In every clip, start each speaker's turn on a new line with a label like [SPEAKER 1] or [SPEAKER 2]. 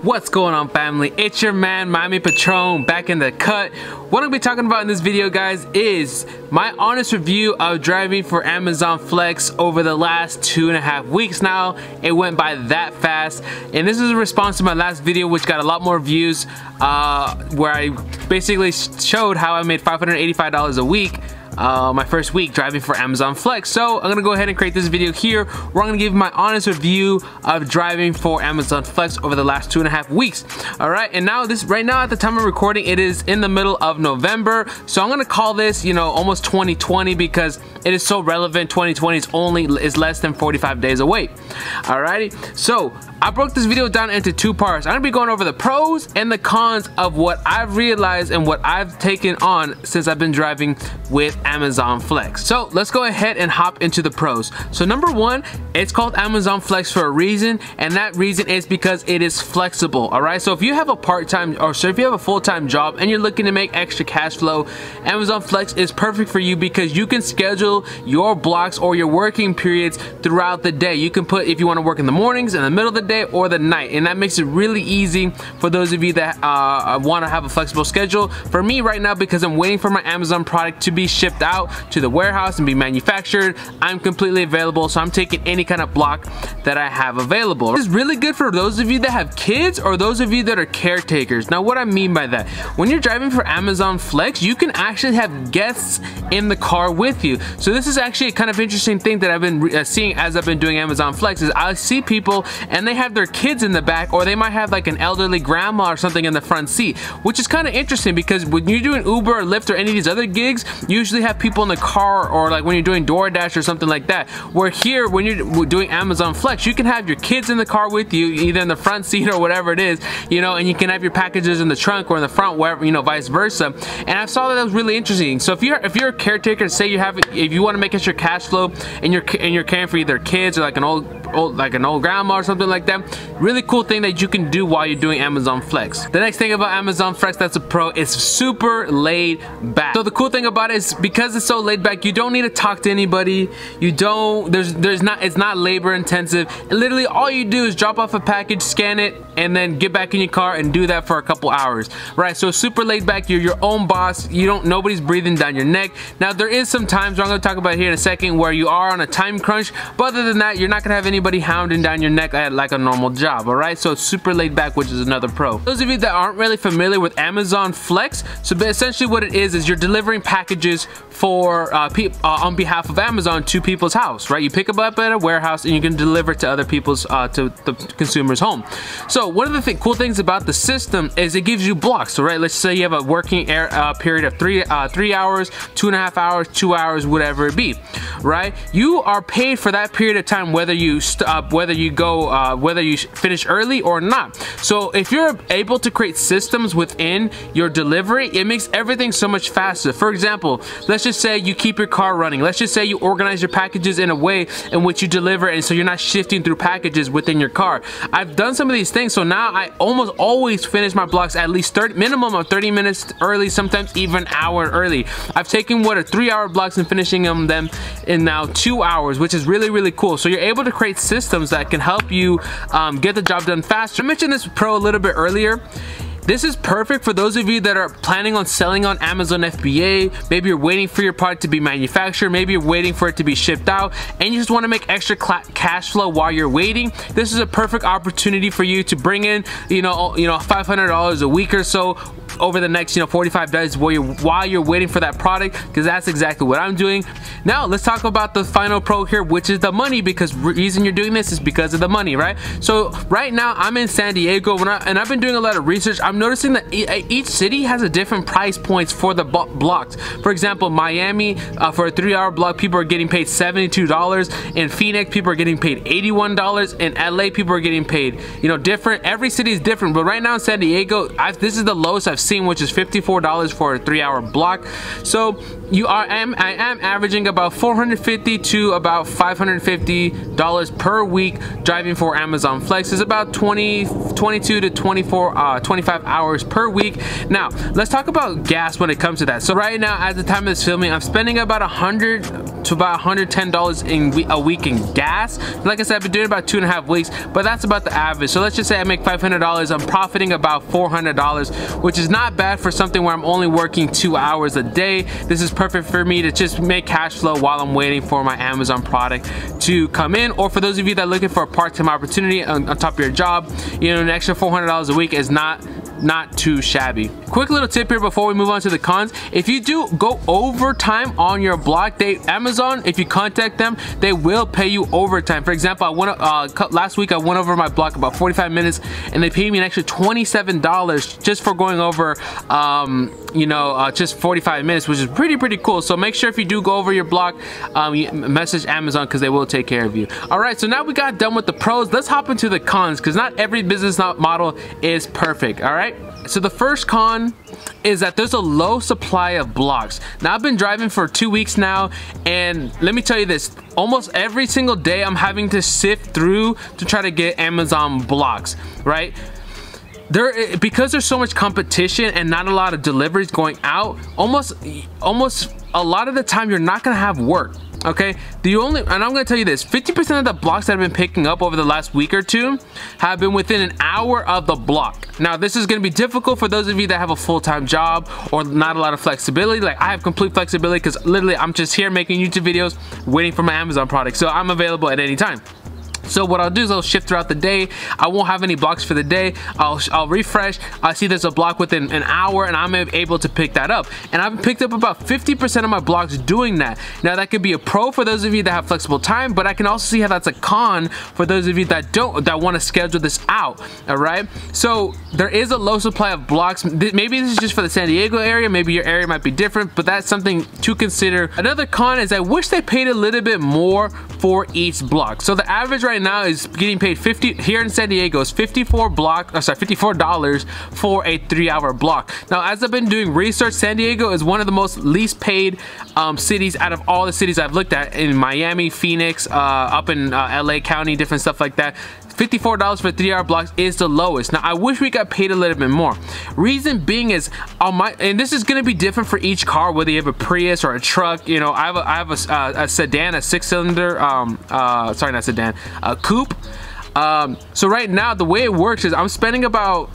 [SPEAKER 1] What's going on, family? It's your man Miami Patron back in the cut. What I'm gonna be talking about in this video, guys, is my honest review of driving for Amazon Flex over the last 2.5 weeks now. It went by that fast, and this is a response to my last video, which got a lot more views, where I basically showed how I made $585 a week my first week driving for Amazon Flex. So I'm gonna go ahead and create this video here where I'm gonna give my honest review of driving for Amazon Flex over the last 2.5 weeks. All right, and now right now at the time of recording, it is in the middle of November. So I'm gonna call this, you know, almost 2020 because it is so relevant. 2020 is less than 45 days away. Alrighty, so I broke this video down into two parts. I'm gonna be going over the pros and the cons of what I've realized and what I've taken on since I've been driving with Amazon Flex. So let's go ahead and hop into the pros. So number one, it's called Amazon Flex for a reason, and that reason is because it is flexible. All right, so if you have a part-time, or so if you have a full-time job and you're looking to make extra cash flow, Amazon Flex is perfect for you because you can schedule your blocks or your working periods throughout the day. You can put, if you want to work in the mornings, in the middle of the day, or the night, and that makes it really easy for those of you that want to have a flexible schedule. For me right now, because I'm waiting for my Amazon product to be shipped out to the warehouse and be manufactured, I'm completely available, so I'm taking any kind of block that I have available. This is really good for those of you that have kids or those of you that are caretakers. Now, what I mean by that, when you're driving for Amazon Flex, you can actually have guests in the car with you. So this is actually a kind of interesting thing that I've been seeing as I've been doing Amazon Flex, is I see people and they have their kids in the back, or they might have like an elderly grandma or something in the front seat, which is kind of interesting because when you're doing Uber or Lyft or any of these other gigs, you usually have people in the car, or like when you're doing DoorDash or something like that. Where here, when you're doing Amazon Flex, you can have your kids in the car with you, either in the front seat or whatever it is, you know, and you can have your packages in the trunk or in the front, wherever, you know, vice versa. And I saw that was really interesting. So if you're a caretaker, say if you want to make extra cash flow and you're caring for either kids or like an old grandma or something like that, really cool thing that you can do while you're doing Amazon Flex. The next thing about Amazon Flex that's a pro is super laid back. So the cool thing about it is because it's so laid back, you don't need to talk to anybody. You don't, it's not labor intensive. Literally all you do is drop off a package, scan it, and then get back in your car and do that for a couple hours, right? So super laid back, you're your own boss. Nobody's breathing down your neck. Now there is some times, I'm gonna talk about here in a second, where you are on a time crunch, but other than that, you're not gonna have anybody hounding down your neck like a normal job, all right? So it's super laid back, which is another pro. Those of you that aren't really familiar with Amazon Flex, so essentially what it is you're delivering packages for on behalf of Amazon to people's house, right? You pick them up at a warehouse and you can deliver to other people's to the consumer's home. So one of the cool things about the system is it gives you blocks. So right, let's say you have a working period of 3 hours, 2.5 hours, 2 hours, whatever it be, right? You are paid for that period of time, whether you finish early or not. So if you're able to create systems within your delivery, it makes everything so much faster. For example, let's just say you keep your car running. Let's just say you organize your packages in a way in which you deliver, and so you're not shifting through packages within your car. I've done some of these things, so now I almost always finish my blocks at least minimum of 30 minutes early, sometimes even an hour early. I've taken what are 3-hour blocks and finishing them in now 2 hours, which is really, really cool. So you're able to create systems that can help you get the job done faster. I mentioned this pro a little bit earlier. This is perfect for those of you that are planning on selling on Amazon FBA. Maybe you're waiting for your product to be manufactured. Maybe you're waiting for it to be shipped out, and you just want to make extra cash flow while you're waiting. This is a perfect opportunity for you to bring in, you know, $500 a week or so over the next 45 days while you're waiting for that product, because that's exactly what I'm doing. Now let's talk about the final pro here, which is the money, because the reason you're doing this is because of the money, right? So right now I'm in San Diego, and I've been doing a lot of research. I'm noticing that each city has a different price points for the blocks. For example, Miami, for a 3-hour block, people are getting paid $72. In Phoenix, people are getting paid $81. In LA, people are getting paid, different. Every city is different, but right now in San Diego, this is the lowest I've seen, which is $54 for a 3-hour block. So I am averaging about $450 to about $550 per week driving for Amazon Flex. Is about 22 to 25 hours per week. Now let's talk about gas when it comes to that. So right now, at the time of this filming, I'm spending about $100 to about $110 a week in gas. Like I said, I've been doing it about 2.5 weeks, but that's about the average. So let's just say I make $500. I'm profiting about $400, which is not bad for something where I'm only working 2 hours a day. This is perfect for me to just make cash flow while I'm waiting for my Amazon product to come in. Or for those of you that are looking for a part-time opportunity on top of your job, you know, an extra $400 a week is not too shabby. Quick little tip here before we move on to the cons. If you do go overtime on your block, Amazon, if you contact them, they will pay you overtime. For example, last week I went over my block about 45 minutes and they paid me an extra $27 just for going over just 45 minutes, which is pretty cool. So make sure if you do go over your block, you message Amazon because they will take care of you. All right, so now we got done with the pros. Let's hop into the cons because not every business model is perfect. All right, so the first con is that there's a low supply of blocks. Now I've been driving for 2 weeks now, and let me tell you this, almost every single day I'm having to sift through to try to get Amazon blocks, right? Because there's so much competition and not a lot of deliveries going out, almost a lot of the time you're not gonna have work. Okay, and I'm gonna tell you this, 50% of the blocks that I've been picking up over the last week or two have been within an hour of the block. Now this is gonna be difficult for those of you that have a full-time job or not a lot of flexibility. Like I have complete flexibility because literally I'm just here making YouTube videos waiting for my Amazon product, so I'm available at any time. So what I'll do is I'll shift throughout the day. I won't have any blocks for the day. I'll refresh. I see there's a block within an hour and I'm able to pick that up. And I've picked up about 50% of my blocks doing that. Now that could be a pro for those of you that have flexible time, but I can also see how that's a con for those of you that want to schedule this out. All right. So there is a low supply of blocks. Maybe this is just for the San Diego area. Maybe your area might be different, but that's something to consider. Another con is I wish they paid a little bit more for each block. So the average right now is getting paid here in San Diego is $54 for a 3-hour block. Now as I've been doing research, San Diego is one of the most least paid cities out of all the cities I've looked at, in Miami, Phoenix, up in LA County, different stuff like that. $54 for 3-hour blocks is the lowest. Now I wish we got paid a little bit more. Reason being is and this is going to be different for each car, whether you have a Prius or a truck. You know, I have a sedan, a 6-cylinder, sorry, not sedan, a coupe. So right now the way it works is I'm spending about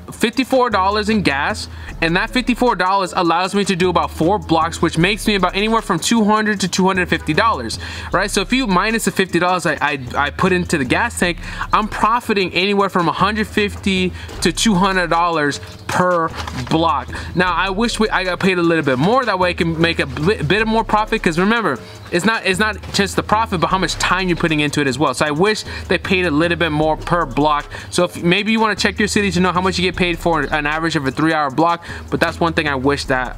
[SPEAKER 1] $54 in gas, and that $54 allows me to do about 4 blocks, which makes me about anywhere from $200 to $250, right? So if you minus the $50 I put into the gas tank, I'm profiting anywhere from $150 to $200 per block. Now I wish I got paid a little bit more, that way I can make a bit more profit, because remember, it's not just the profit, but how much time you're putting into it as well. So I wish they paid a little bit more per block. So if maybe you want to check your city to know how much you get paid for an average of a 3-hour block, but that's one thing I wish that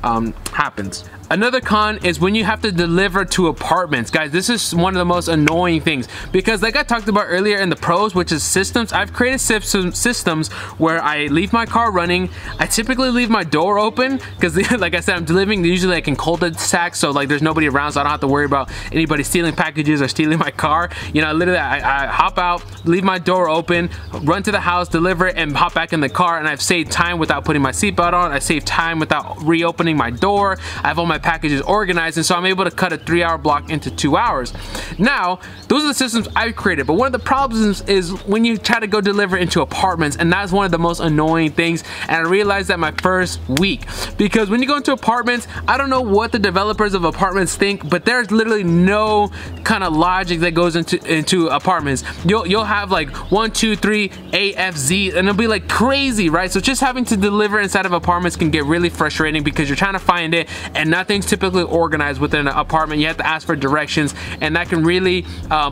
[SPEAKER 1] happens. Another con is when you have to deliver to apartments. Guys, this is one of the most annoying things, because like I talked about earlier in the pros, which is systems, I've created systems where I leave my car running. I typically leave my door open because like I said, I'm delivering usually like in cul-de-sac, so like there's nobody around, so I don't have to worry about anybody stealing packages or stealing my car. You know, literally I hop out, leave my door open, run to the house, deliver it, and hop back in the car, and I've saved time without putting my seatbelt on. I saved time without reopening my door. I have all my packages organized, and so I'm able to cut a 3-hour block into 2 hours. Now those are the systems I've created, but one of the problems is when you try to go deliver into apartments, and that's one of the most annoying things. And I realized that my first week, because when you go into apartments, I don't know what the developers of apartments think, but there's literally no kind of logic that goes into apartments. You'll have like 1, 2, 3 A, F, Z, and it'll be like crazy, right? So just having to deliver inside of apartments can get really frustrating, because you're trying to find it and nothing's typically organized within an apartment. You have to ask for directions, and that can really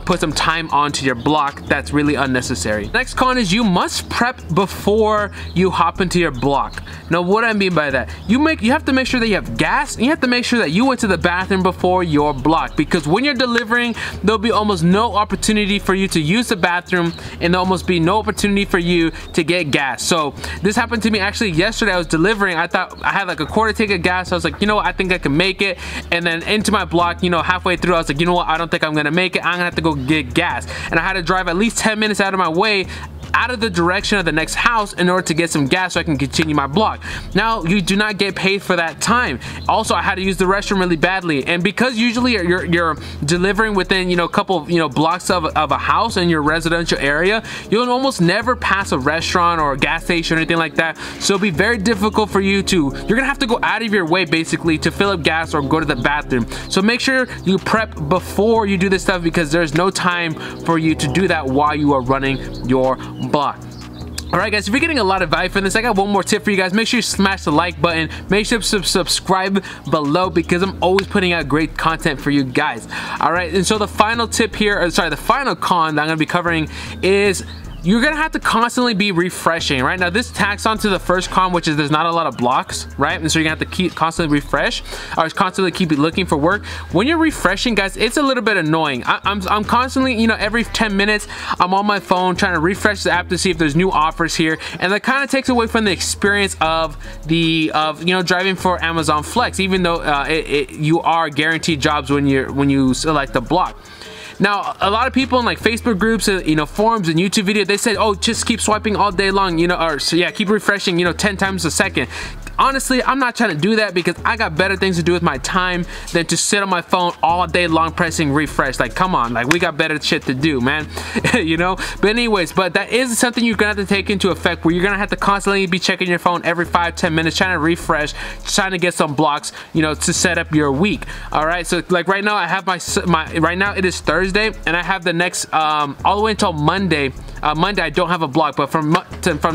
[SPEAKER 1] put some time onto your block that's really unnecessary. Next con is you must prep before you hop into your block. block. Now what I mean by that, you have to make sure that you have gas, and you have to make sure that you went to the bathroom before your block, because when you're delivering, there'll be almost no opportunity for you to use the bathroom, and there'll almost be no opportunity for you to get gas. So this happened to me actually yesterday. I was delivering, I thought I had like a quarter tank of gas. I was like, you know what, I think I can make it. And then into my block, you know, halfway through, I was like, you know what, I don't think I'm gonna make it. I'm gonna have to go get gas. And I had to drive at least 10 minutes out of my way, out of the direction of the next house, in order to get some gas so I can continue my block. Now you do not get paid for that time. Also, I had to use the restroom really badly, and because usually you're delivering within, you know, a couple, you know, blocks of a house in your residential area, you'll almost never pass a restaurant or a gas station or anything like that. So it'll be very difficult for you to, you're gonna have to go out of your way basically to fill up gas or go to the bathroom. So make sure you prep before you do this stuff, because there's no time for you to do that while you are running your block. Alright guys, if you're getting a lot of value from this, I got one more tip for you guys. Make sure you smash the like button. Make sure to subscribe below, because I'm always putting out great content for you guys. Alright, and so the final tip here, or sorry, the final con that I'm going to be covering is you're gonna have to constantly be refreshing. Right now, this tacks on to the first con, which is there's not a lot of blocks, right? And so you're gonna have to constantly refresh, or constantly keep looking for work. When you're refreshing, guys, it's a little bit annoying. I'm constantly, you know, every 10 minutes I'm on my phone trying to refresh the app to see if there's new offers here, and that kind of takes away from the experience of you know, driving for Amazon Flex, even though you are guaranteed jobs when you select the block. Now, a lot of people in like Facebook groups, you know, forums and YouTube videos, they say, oh, just keep swiping all day long, you know, or so yeah, keep refreshing, you know, 10 times a second. Honestly, I'm not trying to do that, because I got better things to do with my time than to sit on my phone all day long pressing refresh. Like, come on, like, we got better shit to do, man. You know? But anyways, but that is something you're gonna have to take into effect, where you're gonna have to constantly be checking your phone every 5-10 minutes, trying to refresh, trying to get some blocks, you know, to set up your week. All right, so like right now I have my right now it is Thursday, and I have the next all the way until Monday. Monday I don't have a block, but from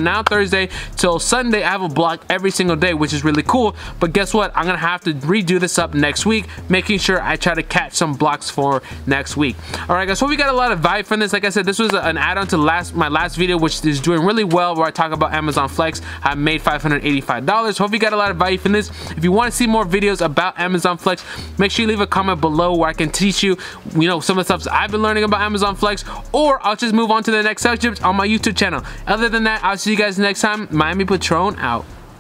[SPEAKER 1] now Thursday till Sunday I have a block every single day, which is really cool. But guess what, I'm gonna have to redo this up next week, making sure I try to catch some blocks for next week. All right guys, so we got a lot of vibe from this. Like I said, this was an add-on to my last video, which is doing really well, where I talk about Amazon Flex. I made $585. Hope you got a lot of value from this. If you want to see more videos about Amazon Flex, make sure you leave a comment below where I can teach you, you know, some of the stuff I've been learning about Amazon Flex, or I'll just move on to the next subject on my YouTube channel. Other than that, I'll see you guys next time. Miami Patron out.